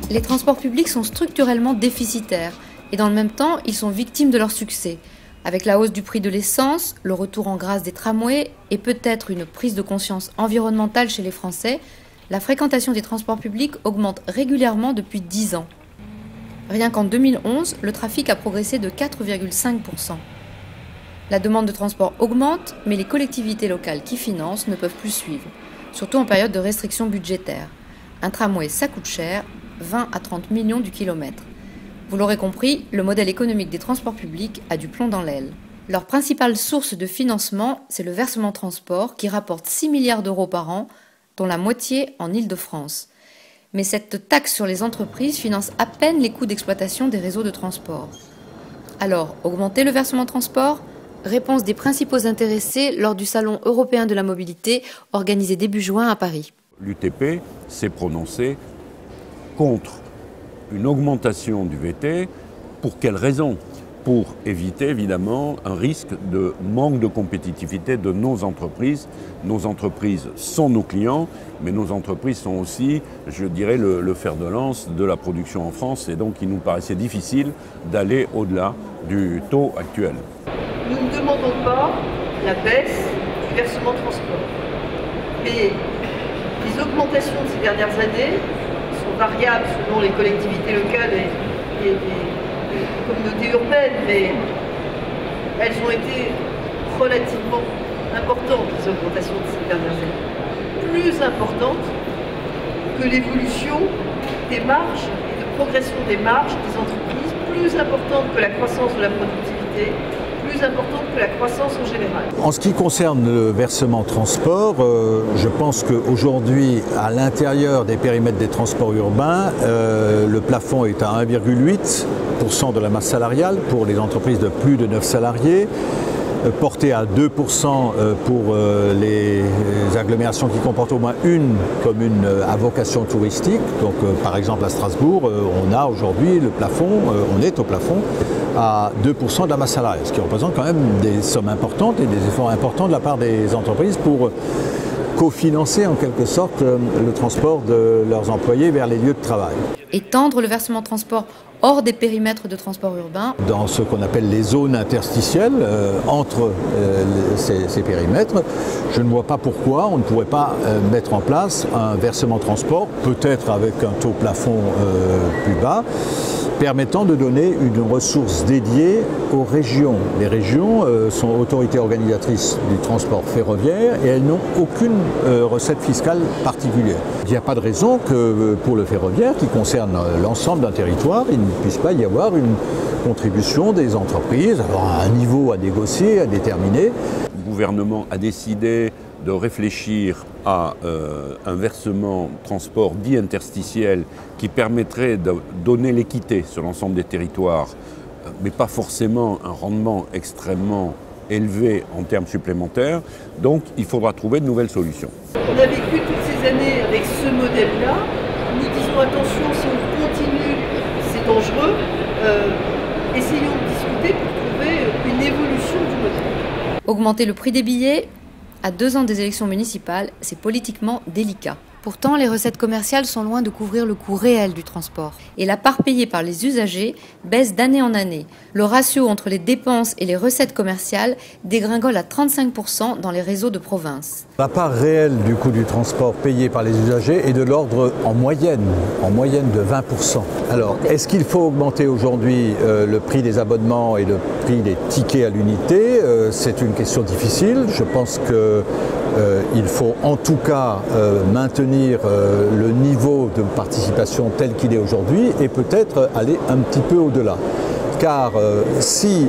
Les transports publics sont structurellement déficitaires et dans le même temps, ils sont victimes de leur succès. Avec la hausse du prix de l'essence, le retour en grâce des tramways et peut-être une prise de conscience environnementale chez les Français, la fréquentation des transports publics augmente régulièrement depuis 10 ans. Rien qu'en 2011, le trafic a progressé de 4,5%. La demande de transport augmente, mais les collectivités locales qui financent ne peuvent plus suivre, surtout en période de restrictions budgétaires. Un tramway, ça coûte cher, 20 à 30 millions du kilomètre. Vous l'aurez compris, le modèle économique des transports publics a du plomb dans l'aile. Leur principale source de financement, c'est le versement transport qui rapporte 6 milliards d'euros par an, dont la moitié en Île-de-France. Mais cette taxe sur les entreprises finance à peine les coûts d'exploitation des réseaux de transport. Alors, augmenter le versement transport ? Réponse des principaux intéressés lors du Salon européen de la mobilité organisé début juin à Paris. L'UTP s'est prononcé contre une augmentation du VT. Pour quelles raisons ? Pour éviter évidemment un risque de manque de compétitivité de nos entreprises. Nos entreprises sont nos clients, mais nos entreprises sont aussi, je dirais, le fer de lance de la production en France. Et donc il nous paraissait difficile d'aller au-delà du taux actuel. Nous ne demandons pas la baisse du versement transport. Mais les augmentations de ces dernières années sont variables selon les collectivités locales et les communautés urbaines, mais elles ont été relativement importantes, les augmentations de ces dernières années. Plus importantes que l'évolution des marges et de progression des marges des entreprises, plus importante que la croissance de la productivité, plus importante que la croissance en général. En ce qui concerne le versement transport, je pense qu'aujourd'hui, à l'intérieur des périmètres des transports urbains, le plafond est à 1,8% de la masse salariale pour les entreprises de plus de 9 salariés, porté à 2% pour les agglomérations qui comportent au moins une commune à vocation touristique. Donc par exemple à Strasbourg, on a aujourd'hui le plafond, on est au plafond à 2% de la masse salariale, ce qui représente quand même des sommes importantes et des efforts importants de la part des entreprises pour cofinancer en quelque sorte le transport de leurs employés vers les lieux de travail. Étendre le versement transport hors des périmètres de transport urbain. Dans ce qu'on appelle les zones interstitielles entre ces périmètres, je ne vois pas pourquoi on ne pourrait pas mettre en place un versement transport, peut-être avec un taux plafond plus bas, permettant de donner une ressource dédiée aux régions. Les régions sont autorités organisatrices du transport ferroviaire et elles n'ont aucune recette fiscale particulière. Il n'y a pas de raison que pour le ferroviaire, qui concerne l'ensemble d'un territoire, il ne puisse pas y avoir une contribution des entreprises, alors à un niveau à négocier, à déterminer. Le gouvernement a décidé de réfléchir à un versement transport dit interstitiel qui permettrait de donner l'équité sur l'ensemble des territoires, mais pas forcément un rendement extrêmement élevé en termes supplémentaires. Donc il faudra trouver de nouvelles solutions. On a vécu toutes ces années avec ce modèle-là. Nous disons attention, si on continue, c'est dangereux. Essayons de discuter pour trouver une évolution du modèle. Augmenter le prix des billets à 2 ans des élections municipales, c'est politiquement délicat. Pourtant, les recettes commerciales sont loin de couvrir le coût réel du transport. Et la part payée par les usagers baisse d'année en année. Le ratio entre les dépenses et les recettes commerciales dégringole à 35% dans les réseaux de province. La part réelle du coût du transport payé par les usagers est de l'ordre en moyenne de 20%. Alors, est-ce qu'il faut augmenter aujourd'hui le prix des abonnements et le prix des tickets à l'unité ? C'est une question difficile. Je pense qu'il faut en tout cas maintenir le niveau de participation tel qu'il est aujourd'hui et peut-être aller un petit peu au-delà. Car si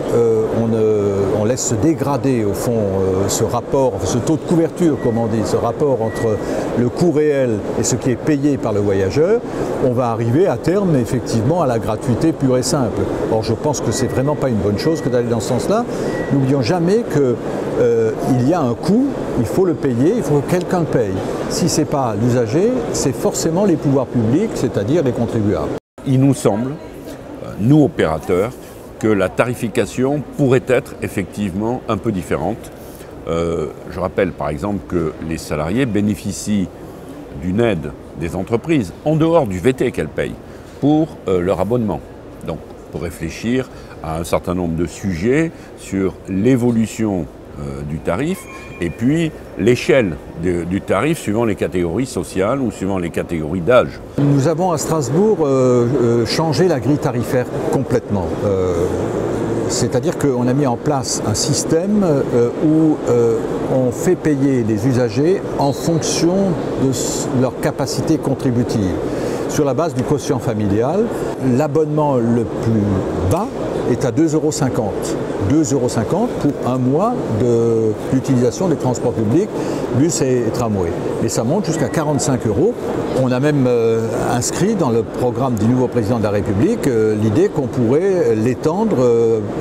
on laisse se dégrader au fond ce rapport, ce taux de couverture comme on dit, ce rapport entre le coût réel et ce qui est payé par le voyageur, on va arriver à terme effectivement à la gratuité pure et simple. Or je pense que c'est vraiment pas une bonne chose que d'aller dans ce sens-là. N'oublions jamais qu'il y a un coût, il faut le payer, il faut que quelqu'un le paye. Si ce n'est pas l'usager, c'est forcément les pouvoirs publics, c'est-à-dire les contribuables. Il nous semble, nous opérateurs, que la tarification pourrait être effectivement un peu différente. Je rappelle par exemple que les salariés bénéficient d'une aide des entreprises en dehors du VT qu'elles payent pour leur abonnement. Donc, pour réfléchir à un certain nombre de sujets sur l'évolution du tarif et puis l'échelle du tarif suivant les catégories sociales ou suivant les catégories d'âge. Nous avons à Strasbourg changé la grille tarifaire complètement. C'est-à-dire qu'on a mis en place un système où on fait payer les usagers en fonction de leur capacité contributive. Sur la base du quotient familial, l'abonnement le plus bas est à 2,50 €. 2,50 € pour un mois d'utilisation des transports publics, bus et tramway. Et ça monte jusqu'à 45 €. On a même inscrit dans le programme du nouveau président de la République l'idée qu'on pourrait l'étendre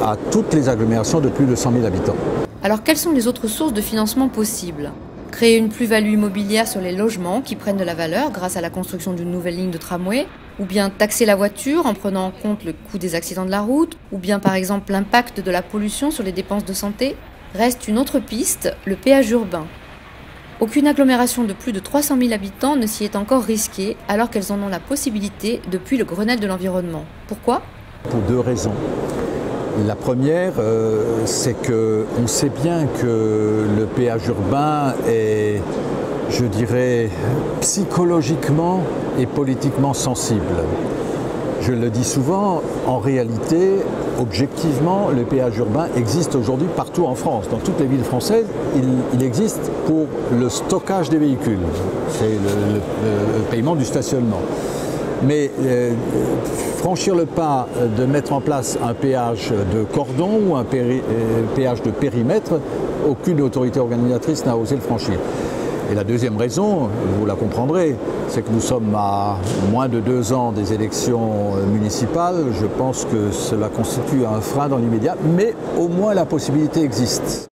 à toutes les agglomérations de plus de 100 000 habitants. Alors quelles sont les autres sources de financement possibles ? Créer une plus-value immobilière sur les logements qui prennent de la valeur grâce à la construction d'une nouvelle ligne de tramway, ou bien taxer la voiture en prenant en compte le coût des accidents de la route, ou bien par exemple l'impact de la pollution sur les dépenses de santé. Reste une autre piste, le péage urbain. Aucune agglomération de plus de 300 000 habitants ne s'y est encore risquée alors qu'elles en ont la possibilité depuis le Grenelle de l'environnement. Pourquoi ? Pour deux raisons. La première, c'est qu'on sait bien que le péage urbain est, je dirais, psychologiquement et politiquement sensible. Je le dis souvent, en réalité, objectivement, le péage urbain existe aujourd'hui partout en France. Dans toutes les villes françaises, il existe pour le stockage des véhicules. C'est le paiement du stationnement. Mais franchir le pas de mettre en place un péage de cordon ou un péage de périmètre, aucune autorité organisatrice n'a osé le franchir. Et la deuxième raison, vous la comprendrez, c'est que nous sommes à moins de 2 ans des élections municipales. Je pense que cela constitue un frein dans l'immédiat, mais au moins la possibilité existe.